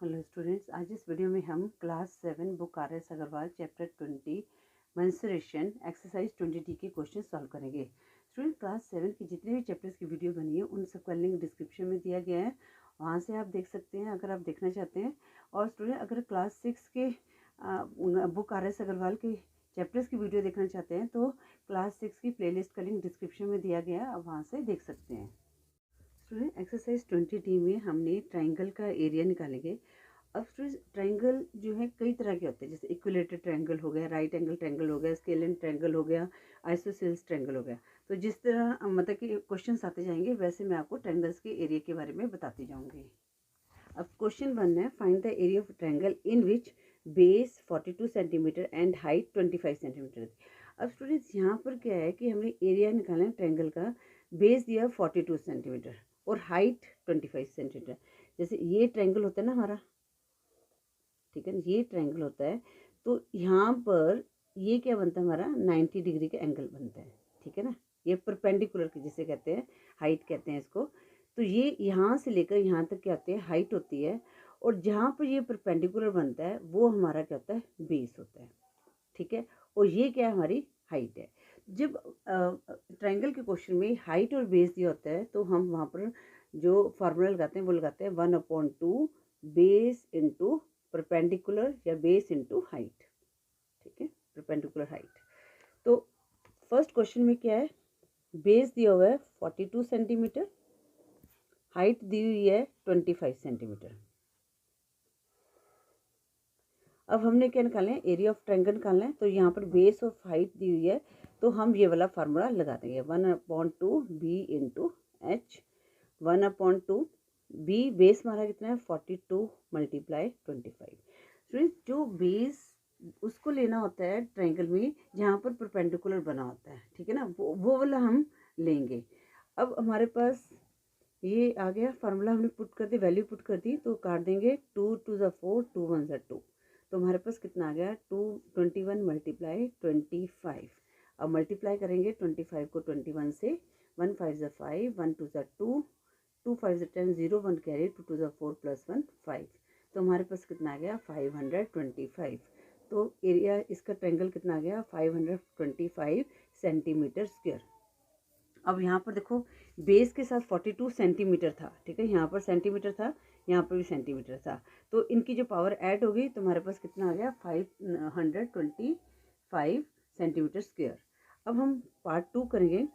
Hello students, आज इस video में हम class 7 book R S. Agarwal chapter 20 mensuration exercise 20D के क्वेश्चन सॉल्व करेंगे। स्टूडेंट, क्लास 7 की जितने भी चैप्टर्स की वीडियो बनी है उन सबका लिंक डिस्क्रिप्शन में दिया गया है, वहाँ से आप देख सकते हैं अगर आप देखना चाहते हैं। और स्टूडेंट, अगर क्लास 6 के बुक आर.एस. अग्रवाल के चैप्टर्स की वीडियो देखना चाहते हैं तो क्लास 6 की प्लेलिस्ट का लिंक डिस्क्रिप्शन में दिया गया है, आप वहाँ से देख सकते हैं। स्टूडेंट, एक्सरसाइज 20D में हमने ट्राइंगल का एरिया निकालेंगे। अब स्टूडेंट, ट्राइंगल जो है कई तरह के होते हैं, जैसे इक्विलेटरल ट्राइंगल हो गया, राइट एंगल ट्राइंगल हो गया, स्केलिन ट्राइंगल हो गया, आइसोसेल्स ट्राइंगल हो गया। तो जिस तरह मतलब कि क्वेश्चंस आते जाएंगे वैसे मैं आपको ट्राइंगल्स के एरिया के बारे में बताती जाऊंगी। अब क्वेश्चन 1 है, find the area of triangle in which base 42 centimetre and height 25 centimetre. अब स्टूडेंट्स, यहाँ पर क्या है कि हमें एरिया निकालना है ट्राइंगल का। बेस दिया 42 सेंटीमीटर और हाइट 25 सेंटीमीटर। जैसे ये ट्राइंगल होता है ना हमारा, ठीक है, ये ट्राइंगल होता है, तो यहाँ पर ये क्या बनता है हमारा 90 डिग्री का एंगल बनता है, ठीक है ना। ये परपेंडिकुलर की जिसे कहते हैं, हाइट कहते हैं इसको। तो ये यहाँ से लेकर यहाँ तक क्या होती है, हाइट होती है। और जहाँ पर ये परपेंडिकुलर बनता है वो हमारा क्या होता है, बेस होता है, ठीक है। और ये क्या है, हमारी हाइट है। जब ट्राइंगल के क्वेश्चन में हाइट और बेस दिया होता है तो हम वहाँ पर जो फार्मूला लगाते हैं वो लगाते हैं 1/2 बेस इंटू परपेंडिकुलर या बेस इंटू हाइट, ठीक है, परपेंडिकुलर हाइट। तो फर्स्ट क्वेश्चन में क्या है, बेस दिया हुआ है 42 सेंटीमीटर, हाइट दी हुई है 25 सेंटीमीटर। अब हमने क्या निकालना है, एरिया ऑफ ट्रायंगल निकालना है। तो यहाँ पर बेस ऑफ हाइट दी हुई है तो हम ये वाला फार्मूला लगा देंगे 1/2 B into H. 1/2 B base हमारा कितना है 42 मल्टीप्लाई 25। फ्रेंड्स, जो बेस उसको लेना होता है ट्रायंगल में जहाँ पर परपेंडिकुलर बना होता है, ठीक है ना, वो वाला हम लेंगे। अब हमारे पास ये आ गया फार्मूला, हमने पुट कर दी, वैल्यू पुट कर दी, तो काट देंगे 2 2 ज़ा 4, 2 1 ज़ा 2। तो हमारे पास कितना आ गया 21 मल्टीप्लाई 25। अब मल्टीप्लाई करेंगे 25 को 21 से, 1 5 ज़ा 5, 1 2 ज़ा 2, 2 5 ज़ा 10, 0 1 कैरी, 2 2 ज़ा 4 प्लस 1 5। तो हमारे पास कितना आ गया 525। तो एरिया इसका ट्रायंगल कितना आ गया 525 सेंटीमीटर स्क्वायर। अब यहाँ पर देखो बेस के साथ 42 सेंटीमीटर था, ठीक है, यहाँ पर सेंटीमीटर था, यहाँ पर भी सेंटीमीटर था, तो इनकी जो पावर ऐड हो गई तो हमारे पास कितना आ गया 525 सेंटीमीटर स्क्वायर। अब हम पार्ट 2 करेंगे।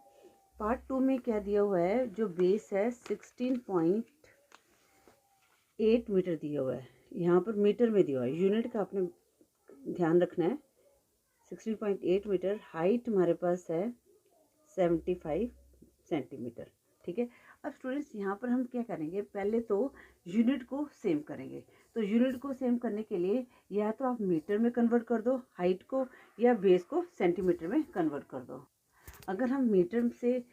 पार्ट 2 में क्या दिया हुआ है, जो बेस है 16.8 मीटर दिया हुआ है, यहाँ पर मीटर में दिया हुआ है, यूनिट का आपने ध्यान रखना है। 16.8 मीटर, हाइट हमारे पास है 75 सेंटीमीटर, ठीक है। अब स्टूडेंट्स, यहाँ पर हम क्या करेंगे, पहले तो यूनिट को सेम करेंगे। तो यूनिट को सेम करने के लिए या तो आप मीटर में कन्वर्ट कर दो हाइट को, या बेस को सेंटीमीटर में कन्वर्ट कर दो। अगर हम मीटर से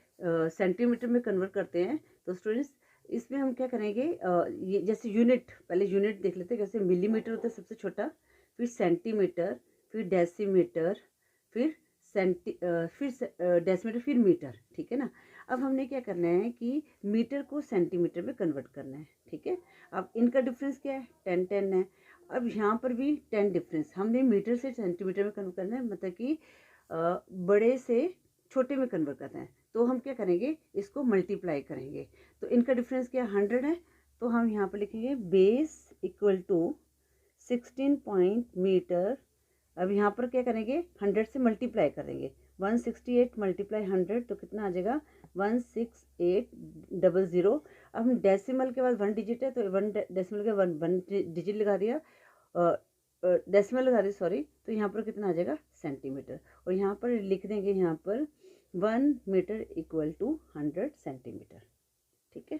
सेंटीमीटर में कन्वर्ट करते हैं तो स्टूडेंट्स इसमें हम क्या करेंगे, ये जैसे यूनिट, पहले यूनिट देख लेते हैं। जैसे मिलीमीटर होता है सबसे छोटा, फिर सेंटीमीटर, फिर डेसीमीटर, फिर डेसीमीटर, फिर मीटर, ठीक है ना। अब हमने क्या करना है कि मीटर को सेंटीमीटर में कन्वर्ट करना है, ठीक है। अब इनका डिफरेंस क्या है 10 10 है। अब यहाँ पर भी 10 डिफरेंस, हमने मीटर से सेंटीमीटर में कन्वर्ट करना है, मतलब कि बड़े से छोटे में कन्वर्ट करना है। तो हम क्या करेंगे, इसको मल्टीप्लाई करेंगे। तो इनका डिफरेंस क्या 100 है, तो हम यहाँ पर लिखेंगे base equal to 16 point metre. अब यहाँ पर क्या करेंगे 100 से मल्टीप्लाई करेंगे, 168 मल्टीप्लाई 100 तो कितना आ जाएगा 16800। अब हम डेसिमल के बाद 1 डिजिट है तो 1 डेसिमल के 1 डिजिट लगा दिया, डेसिमल लगा दी सॉरी, तो यहाँ पर कितना आ जाएगा सेंटीमीटर। और यहाँ पर लिख देंगे यहाँ पर 1 मीटर इक्वल टू 100 सेंटीमीटर, ठीक है।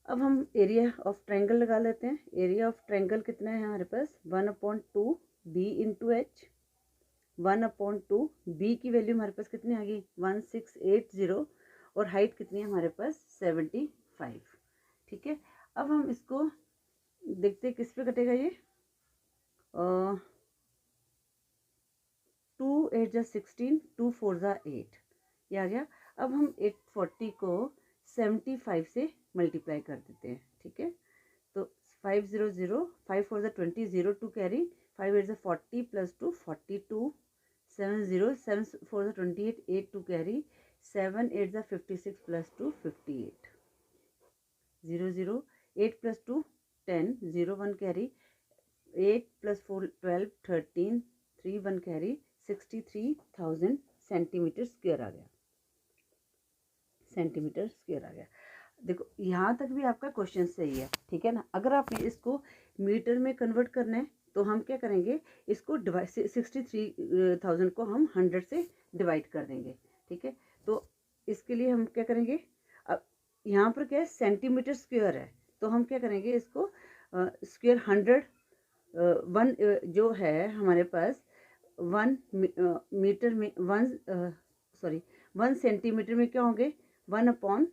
अब हम एरिया ऑफ ट्रायंगल लगा लेते हैं। एरिया ऑफ ट्रायंगल कितना है हमारे पास 1/2 बी इंटू एच। 1/2 बी की वैल्यू हमारे पास कितनी आ गई 1680, और हाइट कितनी है हमारे पास 75, ठीक है। अब हम इसको देखते हैं किस पे कटेगा ये, 2 8 ज़ा 16, 2 4 ज़ा 8, ये आ गया। अब हम 840 को 75 से मल्टीप्लाई कर देते हैं, ठीक है। तो 500, 5 4 the 20, 0 2 carry, 5 8 the 40 plus 2, 42, 70, 7 4 the 28, 8 2 carry, 7 8 the 56 plus 2, 58, 0 0, 8 plus 2, 10, 0 1 carry, 8 plus 4 12, 13, 3 1 carry, 63,000 centimetre square आ गया, सेंटीमीटर स्क्वायर आ गया। देखो यहाँ तक भी आपका क्वेश्चन सही है, ठीक है ना। अगर आपने इसको मीटर में कन्वर्ट करना है तो हम क्या करेंगे, इसको 63,000 को हम 100 से डिवाइड कर देंगे, ठीक है। तो इसके लिए हम क्या करेंगे, अब यहाँ पर क्या है सेंटीमीटर स्क्वायर है, तो हम क्या करेंगे इसको स्क्वायर 100 वन जो है हमारे पास 1 मीटर में 1 सेंटीमीटर में क्या होंगे 1 अपॉन,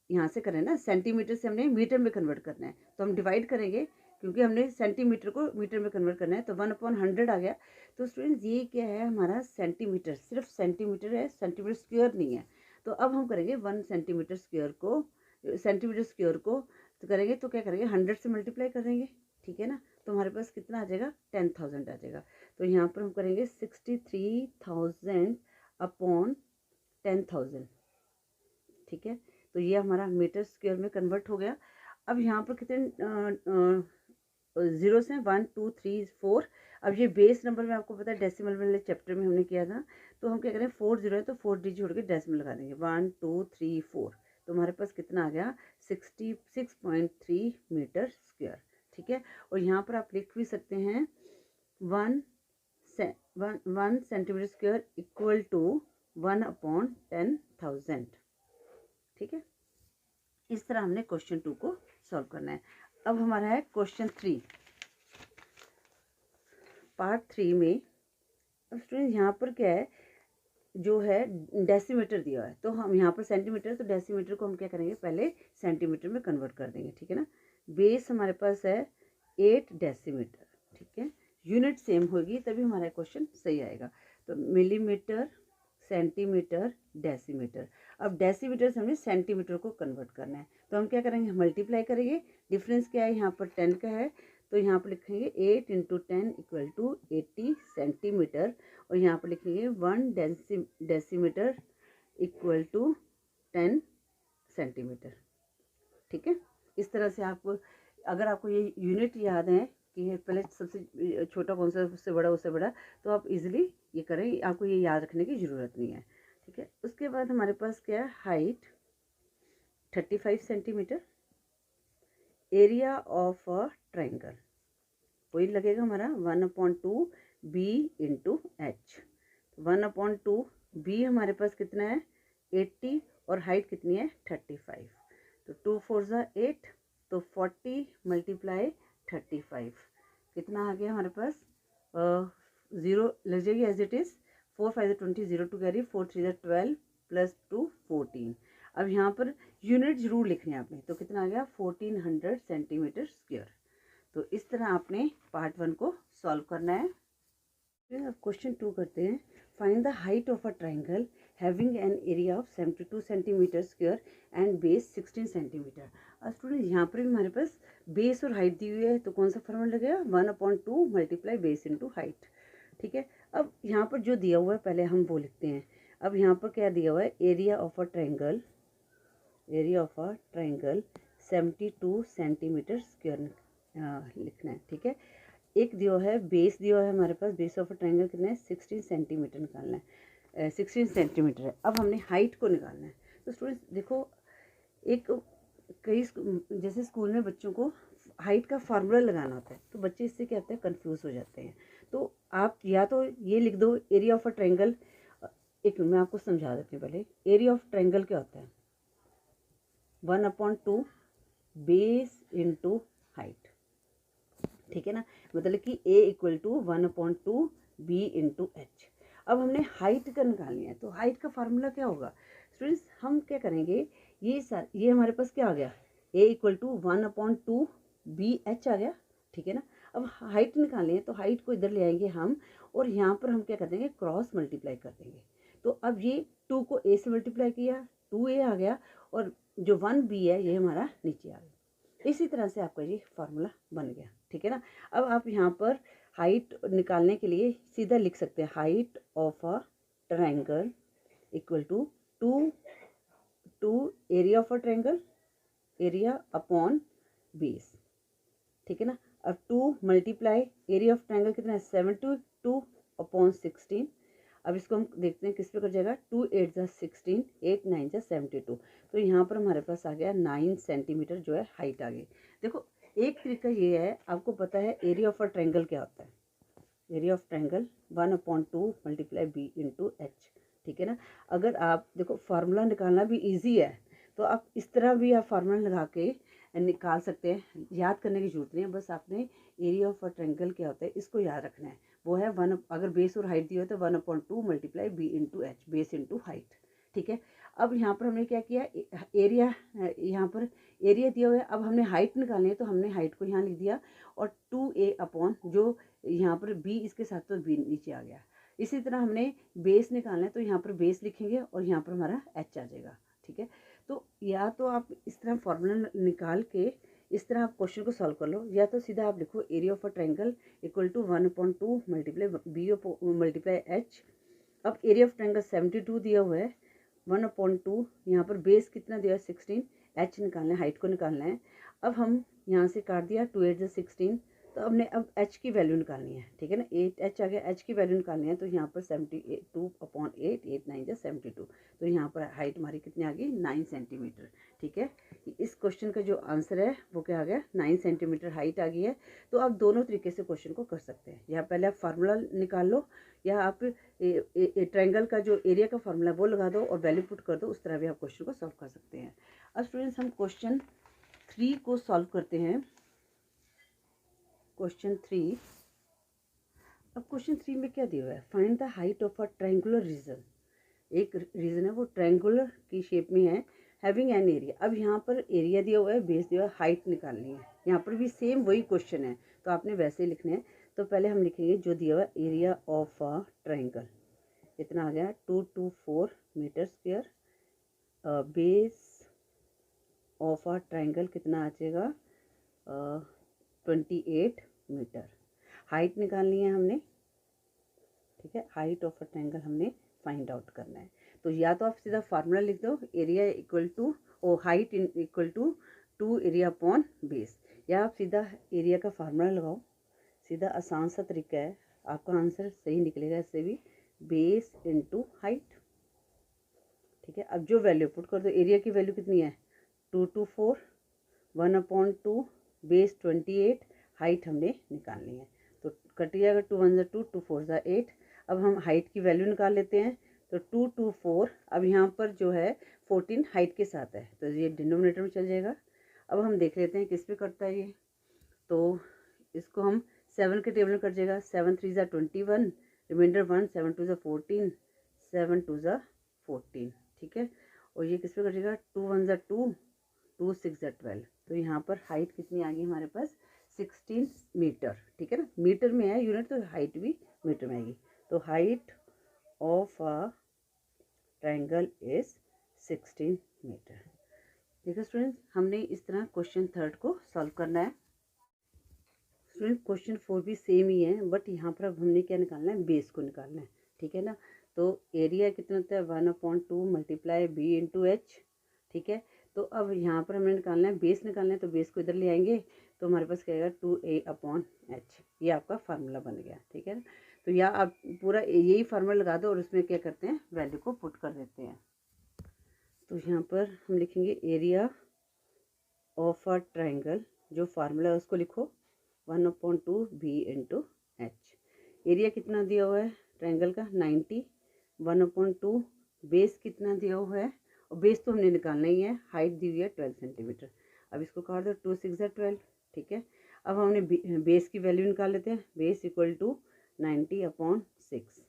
यहाँ से करें ना, सेंटीमीटर से हमने मीटर में कन्वर्ट करना है तो हम डिवाइड करेंगे, क्योंकि हमने सेंटीमीटर को मीटर में कन्वर्ट करना है, तो 1/100 आ गया। तो स्टूडेंट्स ये क्या है हमारा सेंटीमीटर, सिर्फ सेंटीमीटर है, सेंटीमीटर स्क्वायर नहीं है। तो अब हम करेंगे 1 सेंटीमीटर स्क्वायर को, सेंटीमीटर स्क्वायर को तो करेंगे तो क्या करेंगे 100 से मल्टीप्लाई कर देंगे, ठीक है ना। तो हमारे पास कितना आ जाएगा 10,000 आ जाएगा। तो यहाँ पर हम करेंगे 63,000 अपॉन 10,000, ठीक है। तो ये हमारा मीटर स्क्वायर में कन्वर्ट हो गया। अब यहाँ पर कितने जीरो से 1 2 3 4, अब ये बेस नंबर में आपको पता है डेसिमल वाले चैप्टर में हमने किया था, तो हम क्या करें 4 0 है तो 4 डिजिट छोड़ के डेसिमल लगा देंगे 1 2 3 4, तो हमारे पास कितना आ गया 66.3 मीटर स्क्वायर, ठीक है। और यहाँ पर आप लिख भी सकते हैं 1 सेंटीमीटर स्क्वायर इक्वल टू 1/10,000, ठीक है। इस तरह हमने क्वेश्चन 2 को सॉल्व करना है। अब हमारा है क्वेश्चन 3, पार्ट 3 में। अब स्टूडेंट यहाँ पर क्या है, जो है डेसीमीटर दिया है, तो हम यहाँ पर सेंटीमीटर, तो डेसीमीटर को हम क्या करेंगे पहले सेंटीमीटर में कन्वर्ट कर देंगे, ठीक है ना। बेस हमारे पास है 8 डेसीमीटर, ठीक है। यूनिट सेम होगी तभी हमारा क्वेश्चन सही आएगा। तो मिलीमीटर, सेंटीमीटर, डेसीमीटर। अब डेसीमीटर से हमें सेंटीमीटर को कन्वर्ट करना है, तो हम क्या करेंगे मल्टीप्लाई करेंगे। डिफरेंस क्या है, यहाँ पर 10 का है, तो यहाँ पर लिखेंगे 8 × 10 = 80 सेंटीमीटर, और यहाँ पर लिखेंगे 1 डेसीमीटर इक्वल टू 10 सेंटीमीटर, ठीक है। इस तरह से आपको, अगर आपको ये यूनिट याद है कि पहले सबसे छोटा कौन सा, उससे बड़ा उससे बड़ा, तो आप इजीली ये करें, आपको ये याद रखने की ज़रूरत नहीं है, ठीक है। उसके बाद हमारे पास क्या है, height 35 centimetre, area of a triangle वही लगेगा हमारा 1/2 B × H। 1/2 B हमारे पास कितना है 80, और हाइट कितनी है 35, तो 2 4 8, तो 40 × 35 कितना आ गया हमारे पास, 0 लग जाएगी as it is, 4 5 20, 0 2 carry, 4 3 12 plus 2 14। अब यहाँ पर यूनिट जरूर लिखनी है आपने, तो कितना आ गया 1400 सेंटीमीटर स्क्वायर। तो इस तरह आपने पार्ट 1 को सॉल्व करना है। फिर अब क्वेश्चन 2 करते हैं। Find the height of a triangle having an area of 72 centimetre square and base 16 centimetre. अब स्टूडेंट यहाँ पर भी हमारे पास बेस और हाइट दी हुई है, तो कौन सा फॉर्मूला लगेगा 1/2 मल्टीप्लाई बेस × हाइट, ठीक है। अब यहाँ पर जो दिया हुआ है पहले हम वो लिखते हैं। अब यहाँ पर क्या दिया हुआ है, area of a triangle, area of a triangle 72 centimetre square लिखना है, ठीक है। एक दिया है बेस, दिया है हमारे पास बेस ऑफ अ ट्रायंगल कितना है 16 सेंटीमीटर निकालना है, 16 सेंटीमीटर है। अब हमने हाइट को निकालना है। तो स्टूडेंट्स देखो, एक कई जैसे स्कूल में बच्चों को हाइट का फार्मूला लगाना होता है, तो बच्चे इससे क्या होते हैं कंफ्यूज हो जाते हैं। तो आप या तो ये लिख दो एरिया ऑफ अ ट्रायंगल, एक मैं आपको समझा देती हूँ पहले। एरिया ऑफ ट्रायंगल क्या होता है 1/2 बेस × हाइट, ठीक है ना, मतलब कि A = 1/2 B × H। अब हमने हाइट का निकालनी है, तो हाइट का फार्मूला क्या होगा स्टूडेंट्स, हम क्या करेंगे, ये हमारे पास क्या आ गया A = 1/2 BH आ गया, ठीक है ना। अब हाइट निकालनी है, तो हाइट को इधर ले आएंगे हम, और यहाँ पर हम क्या कर देंगे क्रॉस मल्टीप्लाई कर देंगे। तो अब ये 2 को A से मल्टीप्लाई किया 2A आ गया, और जो 1B है ये हमारा नीचे आ गया। इसी तरह से आपका ये फार्मूला बन गया, ठीक है ना। अब आप यहाँ पर हाइट निकालने के लिए सीधा लिख सकते हैं height of a triangle equal to two area of a triangle, area upon base, ठीक है ना। अब 2 मल्टीप्लाई एरिया ऑफ ट्रायंगल कितना है 72 अपॉन 16। अब इसको हम देखते हैं किस पे कर जाएगा, 2 8 जा 16, 8 9 जा 72। तो यहाँ पर हमारे पास आ गया 9 सेंटीमीटर जो है हाइट आ गई। देखो एक तरीका ये है, आपको पता है एरिया ऑफ अ ट्रायंगल क्या होता है, area of triangle 1/2 multiply B into H, ठीक है ना। अगर आप देखो फार्मूला निकालना भी ईजी है, तो आप इस तरह भी आप फार्मूला लगा के निकाल सकते हैं, याद करने की जरूरत नहीं है। बस आपने एरिया ऑफ अ ट्रायंगल क्या होता है इसको याद रखना है, वो है 1, अगर बेस और हाइट दी हो तो 1/2 multiply B into H, base into height, ठीक है। अब यहाँ पर हमने क्या किया, एरिया यहाँ पर एरिया दिया हुआ है, अब हमने हाइट निकालनी है तो हमने हाइट को यहाँ लिख दिया और 2a अपॉन जो यहाँ पर b इसके साथ तो b नीचे आ गया। इसी तरह हमने बेस निकालना है तो यहाँ पर बेस लिखेंगे और यहाँ पर हमारा h आ जाएगा, ठीक है। तो या तो आप इस तरह फार्मूला निकाल के इस तरह आप क्वेश्चन को सॉल्व कर लो, या तो सीधा आप लिखो area of a triangle equal to 1/2 multiply B multiply H. अब एरिया ऑफ ट्रायंगल 72 दिया हुआ है, 1/2 यहाँ पर बेस कितना दिया है 16, एच निकालना है, हाइट को निकालना है। अब हम यहाँ से काट दिया 2 8 16, तो हमने अब एच की वैल्यू निकालनी है, ठीक है ना। 8 एच आ गया, एच की वैल्यू निकालनी है तो यहाँ पर 72/8, 8 9 जा 72, तो यहाँ पर हाइट हमारी कितनी आ गई 9 सेंटीमीटर, ठीक है। इस क्वेश्चन का जो आंसर है वो क्या आ गया 9 सेंटीमीटर हाइट आ गई है। तो आप दोनों तरीके से क्वेश्चन को कर सकते हैं, या पहले आप फार्मूला निकाल लो, या आप ट्रायंगल का जो एरिया का फार्मूला वो लगा दो और वैल्यू पुट कर दो, उस तरह भी आप क्वेश्चन को सॉल्व कर सकते हैं। अब स्टूडेंट्स हम क्वेश्चन 3 को सॉल्व करते हैं। क्वेश्चन 3, अब क्वेश्चन 3 में क्या दिया हुआ है, find the height of a triangular region. एक रीजन है वो ट्रायंगुलर की शेप में है, हैविंग एन एरिया। अब यहाँ पर एरिया दिया हुआ है, बेस दिया हुआ है, हाइट निकालनी है। यहाँ पर भी सेम वही क्वेश्चन है तो आपने वैसे ही लिखना है। तो पहले हम लिखेंगे जो दिया हुआ है एरिया ऑफ अ ट्रायंगल कितना आ गया 224 metre square, base of a triangle कितना आ जाएगा 28 मीटर। हाइट निकालनी है हमने, ठीक है, हाइट ऑफ अ ट्रायंगल हमने फाइंड आउट करना है। तो या तो आप सीधा फार्मूला लिख दो area equal to oh height equal to 2 area upon base, या आप सीधा एरिया का फार्मूला लगाओ, सीधा आसान सा तरीका है, आपका आंसर सही निकलेगा इससे भी, बेस इंटू हाइट, ठीक है। अब जो वैल्यू पुट कर दो, एरिया की वैल्यू कितनी है 224, 1/2 बेस 28, हाइट हमने निकालनी है। तो कट जाएगा 2 1 2 2 4 8। अब हम हाइट की वैल्यू निकाल लेते हैं, तो 224, अब यहाँ पर जो है 14 हाइट के साथ है तो ये डिनोमिनेटर में चल जाएगा। अब हम देख लेते हैं किस पे करता है ये, तो इसको हम 7 के टेबल में कट जाएगा, 7 3 जा 21, रिमाइंडर 1, 7 2 जा 14, 7 2 जा 14, ठीक है। और ये किस पे कट जाएगा 2 1 जा 2, 2 6 जा 12। तो यहाँ पर हाइट कितनी आ गई हमारे पास 16 मीटर, ठीक है ना। मीटर में है यूनिट तो हाइट भी मीटर में आएगी। तो height of a triangle is 16 metre. देखो स्टूडेंट्स, हमने इस तरह क्वेश्चन 3 को सॉल्व करना है। स्टूडेंट क्वेश्चन 4 भी सेम ही है, बट यहाँ पर अब हमने क्या निकालना है, बेस को निकालना है, ठीक है ना। तो एरिया कितना होता है 1/2 मल्टीप्लाई बी इंटू एच, ठीक है। तो अब यहाँ पर हमें निकालना है बेस, निकालना है तो बेस को इधर ले आएंगे तो हमारे पास क्या आएगा 2a/h, ये आपका फार्मूला बन गया, ठीक है ना। तो या आप पूरा यही फार्मूला लगा दो और उसमें क्या करते हैं वैल्यू को पुट कर देते हैं। तो यहाँ पर हम लिखेंगे एरिया ऑफ अ ट्रायंगल, जो फार्मूला है उसको लिखो 1/2 बी इंटू एच। एरिया कितना दिया हुआ है ट्रायंगल का 90, 1/2 बेस कितना दिया हुआ है, और बेस तो हमने निकालना ही है, हाइट दी हुई है 12 सेंटीमीटर। अब इसको काट दो 2 6 जा 12, ठीक है। अब हमने बेस की वैल्यू निकाल लेते हैं, बेस इक्वल टू 90/6।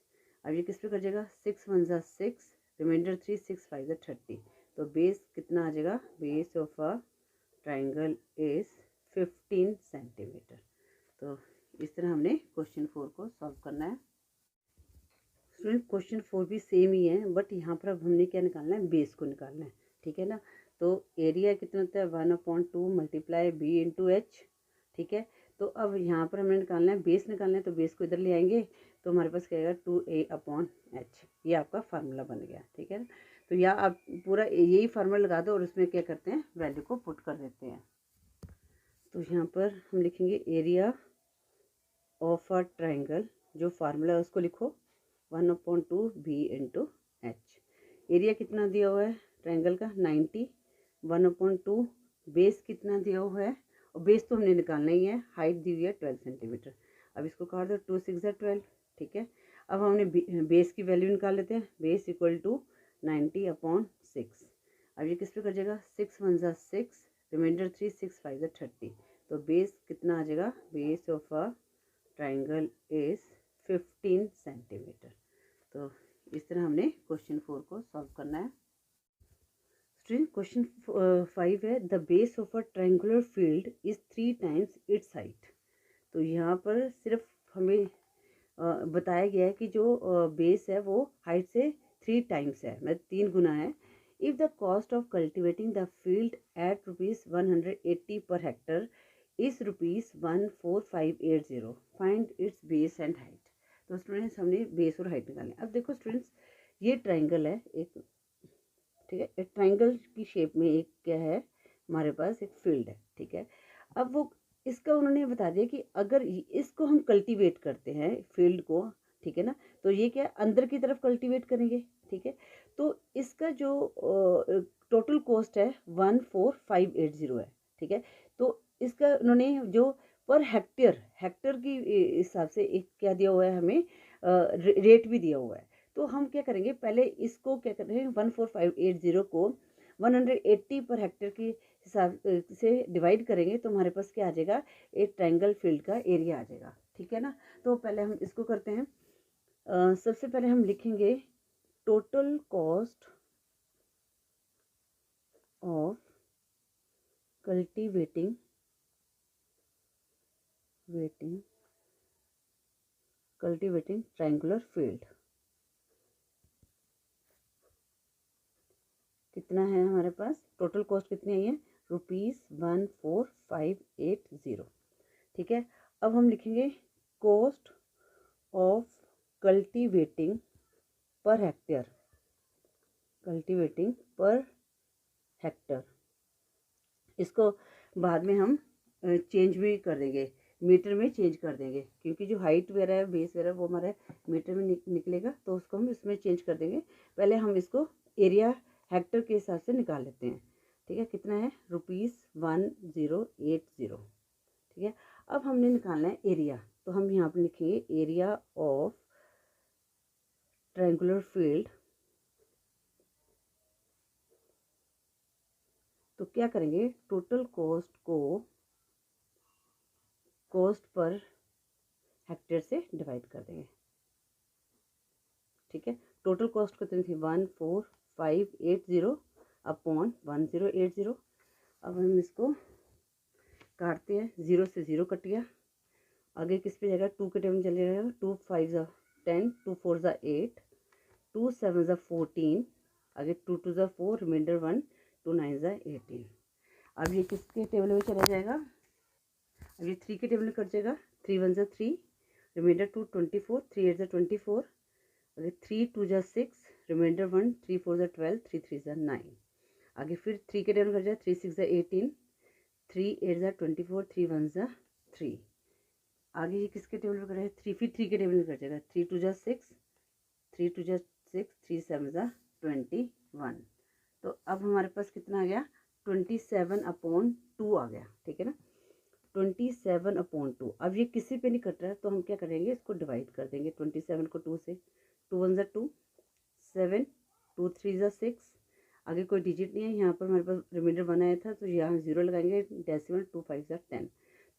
अब ये किस पे कर जाएगा 6 1 जा 6, रिमाइंडर 3, 6 5 जा 30। तो बेस कितना आ जाएगा, base of a triangle is 15 centimetre. तो इस तरह हमने क्वेश्चन 4 को सॉल्व करना है। स्टूडेंट क्वेश्चन 4 भी सेम ही है, बट यहाँ पर अब हमने क्या निकालना है, बेस को निकालना है, ठीक है ना। तो एरिया कितना होता है 1/2 मल्टीप्लाई बी इंटू एच। ठीक है, तो अब यहाँ पर हमें निकालना है बेस, निकालना है तो बेस को इधर ले आएंगे तो हमारे पास क्या आएगा 2a/h। ये आपका फार्मूला बन गया। ठीक है, तो या आप पूरा यही फार्मूला लगा दो और उसमें क्या करते हैं वैल्यू को पुट कर देते हैं। तो यहाँ पर हम लिखेंगे एरिया ऑफ अ ट्राइंगल, जो फार्मूला है उसको लिखो 1/2 बी इंटू एच। एरिया कितना दिया हुआ है ट्राइंगल का 90, 1/2 बेस कितना दिया हुआ है, और बेस तो हमने निकालना ही है, हाइट दी हुई है 12 सेंटीमीटर। अब इसको काट दो 2 6 12। ठीक है, अब हमने बेस की वैल्यू निकाल लेते हैं, बेस इक्वल टू 90/6। अब ये किस पे कर जाएगा 6 1 ज़ा 6, रिमाइंडर 3, 6 5 ज़ा 30। तो बेस कितना आ जाएगा, base of a triangle is 15 centimetre. तो इस तरह हमने क्वेश्चन 4 को सॉल्व करना है। स्टूडेंट क्वेश्चन 5 है the base of a triangular field is 3 times it's height. तो यहाँ पर सिर्फ हमें बताया गया है कि जो बेस है वो हाइट से 3 टाइम्स है, मतलब 3 गुना है। If the cost of cultivating the field at ₹180 per hectare is ₹14580, find its base and height. तो स्टूडेंट्स हमने बेस और हाइट निकालनी है। अब देखो स्टूडेंट्स, ये ट्राइंगल है एक, ठीक है, एक ट्राइंगल की शेप में एक क्या है हमारे पास एक फील्ड है। ठीक है, अब वो इसका उन्होंने बता दिया कि अगर इसको हम कल्टीवेट करते हैं फील्ड को, ठीक है ना, तो ये क्या अंदर की तरफ कल्टीवेट करेंगे। ठीक है, तो इसका जो टोटल कॉस्ट है 14580 है। ठीक है, तो इसका उन्होंने जो पर हेक्टेयर हेक्टर की हिसाब से एक क्या दिया हुआ है हमें रेट भी दिया हुआ है। तो हम क्या करेंगे पहले इसको क्या कर रहे हैं 14580 को 180 पर हेक्टेयर की हिसाब से डिवाइड करेंगे तो हमारे पास क्या आ जाएगा एक ट्रायंगल फील्ड का एरिया आ जाएगा। ठीक है ना, तो पहले हम इसको करते हैं। सबसे पहले हम लिखेंगे total cost of cultivating triangular field कितना है हमारे पास, टोटल कॉस्ट कितनी आई है ₹14580। ठीक है, अब हम लिखेंगे cost of cultivating per hectare. इसको बाद में हम चेंज भी कर देंगे, मीटर में चेंज कर देंगे, क्योंकि जो हाइट वगैरह है बेस वगैरह वो हमारे मीटर में निकलेगा, तो उसको हम इसमें चेंज कर देंगे। पहले हम इसको एरिया हेक्टर के हिसाब से निकाल लेते हैं। ठीक है, कितना है ₹1080। ठीक है, अब हमने निकालना है एरिया, तो हम यहाँ पर लिखेंगे एरिया ऑफ ट्रायंगुलर फील्ड। तो क्या करेंगे टोटल कॉस्ट को कॉस्ट पर हेक्टेयर से डिवाइड कर देंगे। ठीक है, टोटल कॉस्ट कितनी थी 14580 अपॉन 1080। अब हम इसको काटते हैं, 0 से 0 कट गया, आगे किस पे जाएगा 2 के टेबल में चले जाएगा, 2 5 ज़ा 10, 2 4 ज़ा 8, 2 7 ज़ा 14, आगे 2 2 ज़ा 4, रिमाइंडर 1, 2 9 ज़ा 18। अब ये किसके टेबल में चला जाएगा, अब ये 3 के टेबल में कट जाएगा, 3 1 ज़ा 3, रिमाइंडर 2 24, 3 8 ज़ा 24, आगे 3 2 ज़ा 6, रिमाइंडर 1, 3 4 ज़ा 12, 3 3 ज़ा 9। आगे फिर 3 के टेबल में कट जाए, 3 6 ज़ा 18, 3 8 ज़ा 24, 3 1 ज़ा 3। आगे ये किसके टेबल में करेगा 3, फिर 3 के टेबल में कट जाएगा, 3 2 ज़ा 6, 3 2 ज़ा 6, 3 7 ज़ा 21। तो अब हमारे पास कितना आ गया 27/2 आ गया। ठीक है ना, 27/2। अब ये किसी पे नहीं कट रहा है तो हम क्या करेंगे इसको डिवाइड कर देंगे 27 को 2 से, 2 1 ज़ा 2, 7, 2 3 ज़ा 6, आगे कोई डिजिट नहीं है, यहाँ पर हमारे पास रिमाइंडर 1 आया था तो यहाँ 0 लगाएंगे, डेसिमल 2 5 ज़ा 10।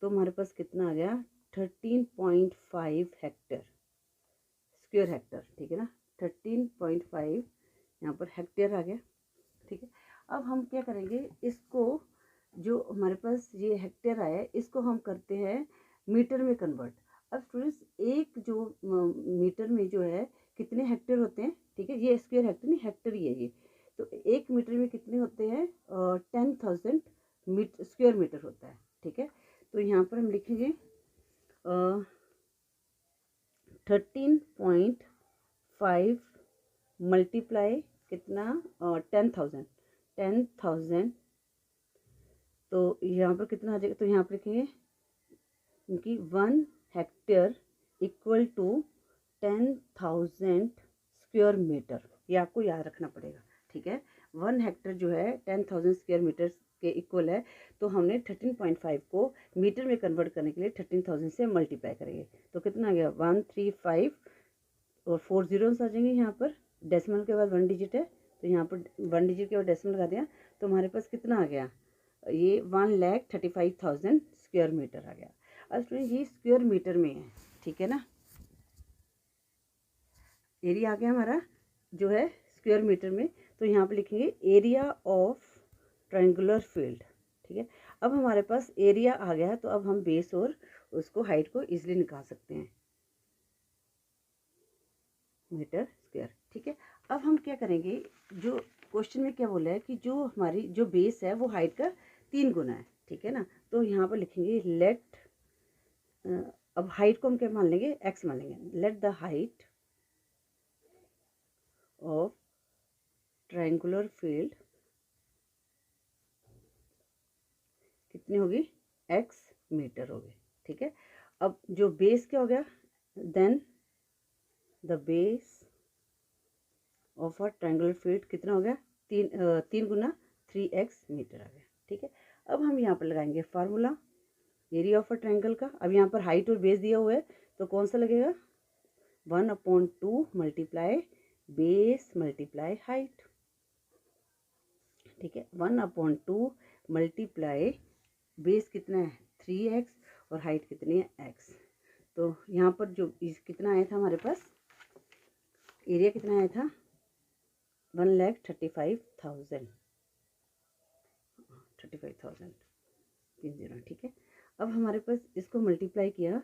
तो हमारे पास कितना आ गया 13.5 हेक्टेयर, स्क्वायर हेक्टर। ठीक है ना, 13.5 यहाँ पर हेक्टेयर आ गया। ठीक है, अब हम क्या करेंगे इसको, जो हमारे पास ये हेक्टेयर आया है इसको हम करते हैं मीटर में कन्वर्ट। अब स्टूडेंट्स एक जो मीटर में जो है कितने हेक्टेयर होते हैं, ठीक है, ये स्क्वायर हेक्टर नहीं हेक्टर ही है ये, तो 1 मीटर में कितने होते हैं 10,000 स्क्वायर मीटर होता है। ठीक है, तो यहाँ पर हम लिखेंगे 13.5 मल्टीप्लाई कितना 10,000 तो यहाँ पर कितना आ जाएगा, तो यहाँ पर लिखेंगे क्योंकि 1 hectare equal to 10,000 square metre, ये आपको याद रखना पड़ेगा। ठीक है, 1 हेक्टेयर जो है 10,000 स्क्वायर मीटर के इक्वल है, तो हमने 13.5 को मीटर में कन्वर्ट करने के लिए 13,000 से मल्टीप्लाई करेंगे। तो कितना आ गया 135 और 4 जीरोस आ जाएंगे यहाँ पर, डेसिमल के बाद 1 डिजिट है तो यहाँ पर 1 डिजिट के बाद डेसिमल लगा दिया, तो हमारे पास कितना आ गया, ये 1,35,000 स्क्वायर मीटर आ गया। अब स्टूडेंट ये स्क्वायर मीटर में है, ठीक है ना, एरिया आ गया हमारा जो है स्क्वायर मीटर में, तो यहाँ पे लिखेंगे एरिया ऑफ ट्रायंगुलर फील्ड। ठीक है, अब हमारे पास एरिया आ गया है, तो अब हम बेस और उसको हाइट को इजीली निकाल सकते हैं, मीटर स्क्वायर। ठीक है, अब हम क्या करेंगे, जो क्वेश्चन में क्या बोला है कि जो हमारी जो बेस है वो हाइट का 3 गुना है। ठीक है ना, तो यहाँ पर लिखेंगे लेट, अब हाइट को हम क्या मान लेंगे, एक्स मान लेंगे। Let the height of triangular field कितनी होगी, एक्स मीटर होगी। ठीक है, अब जो बेस क्या हो गया, then the base of a triangular field कितना हो गया, 3 गुना 3x मीटर आ गया। ठीक है, अब हम यहाँ पर लगाएंगे formula area of a triangle का। अब यहाँ पर हाइट और बेस दिया हुआ है, तो कौन सा लगेगा, 1/2 मल्टीप्लाई बेस मल्टीप्लाई हाइट। ठीक है, 1/2 मल्टीप्लाई बेस कितना है 3x और हाइट कितनी है x। तो यहाँ पर जो कितना आया था हमारे पास, एरिया कितना आया था 1,35,000 30। ठीक है, अब हमारे पास इसको मल्टीप्लाई किया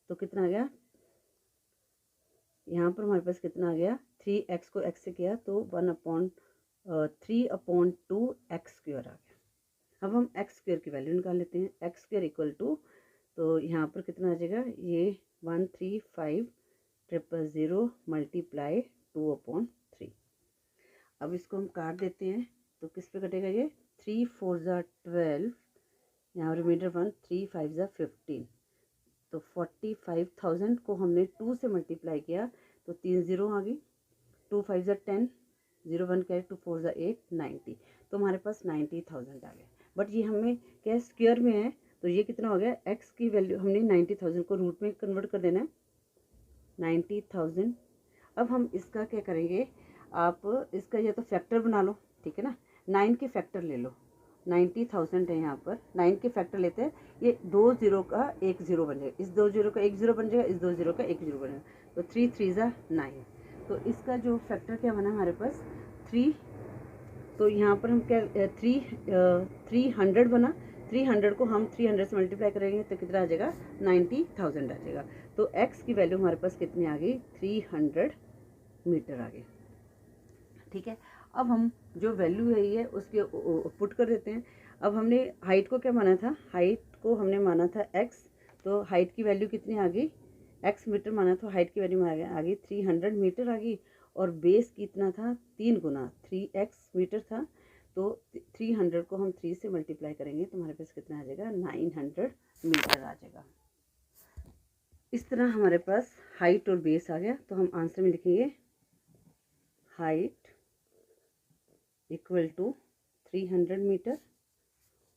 तो कितना आ गया, यहाँ पर हमारे पास कितना आ गया, 3x को x से किया तो 3/2 एक्स स्क्वायर आ गया। अब हम एक्स स्क्वायर की वैल्यू निकाल लेते हैं, एक्स स्क्वायर इक्वल टू, तो यहाँ पर कितना आ जाएगा, ये 135,000 मल्टीप्लाई 2/3। अब इसको हम काट देते हैं, तो किस पे कटेगा, ये 3 4 12, यहाँ रिमाइंडर 1, 3 5 15, तो 45,000 को हमने 2 से मल्टीप्लाई किया तो 3 जीरो आ गई, 2 5 10, 0 1 कैरी, 2 4 8, 90, तो हमारे पास 90,000 आ गया। बट ये हमें क्या स्क्वायर में है, तो ये कितना हो गया, एक्स की वैल्यू हमने 90,000 को रूट में कन्वर्ट कर देना है 90,000। अब हम इसका क्या करेंगे, आप इसका या तो फैक्टर बना लो, ठीक है ना, 9 के फैक्टर ले लो, 90,000 है यहाँ पर, 9 के फैक्टर लेते हैं, ये 2 जीरो का 1 जीरो बन जाएगा, इस 2 जीरो का 1 जीरो बन जाएगा, इस 2 जीरो का 1 जीरो बन जाएगा, तो 3 3 9, तो इसका जो फैक्टर क्या बना हमारे पास 3, तो यहाँ पर हम क्या 300 बना, 300 को हम 300 से मल्टीप्लाई करेंगे तो कितना आ जाएगा 90,000 आ जाएगा। तो x की वैल्यू हमारे पास कितनी आ गई 300 मीटर आ गई। ठीक है, अब हम जो वैल्यू है ये उसके पुट कर देते हैं। अब हमने हाइट को क्या माना था, हाइट को हमने माना था x, तो हाइट की वैल्यू कितनी आ गई, x मीटर माना तो हाइट की वैल्यू आ गई 300 मीटर आ गई, और बेस कितना था 3 गुना 3x मीटर था, तो 300 को हम 3 से मल्टीप्लाई करेंगे तो हमारे पास कितना आ जाएगा 900 मीटर आ जाएगा। इस तरह हमारे पास हाइट और बेस आ गया, तो हम आंसर में लिखेंगे हाइट इक्वल टू 300 मीटर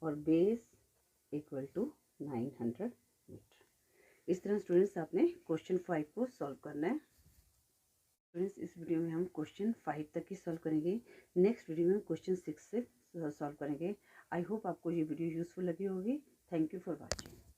और बेस इक्वल टू 900 मीटर। इस तरह स्टूडेंट्स आपने क्वेश्चन 5 को सॉल्व करना है। स्टूडेंट्स इस वीडियो में हम क्वेश्चन 5 तक ही सॉल्व करेंगे, नेक्स्ट वीडियो में क्वेश्चन 6 से सॉल्व करेंगे। आई होप आपको ये वीडियो यूजफुल लगी होगी। Thank you for watching.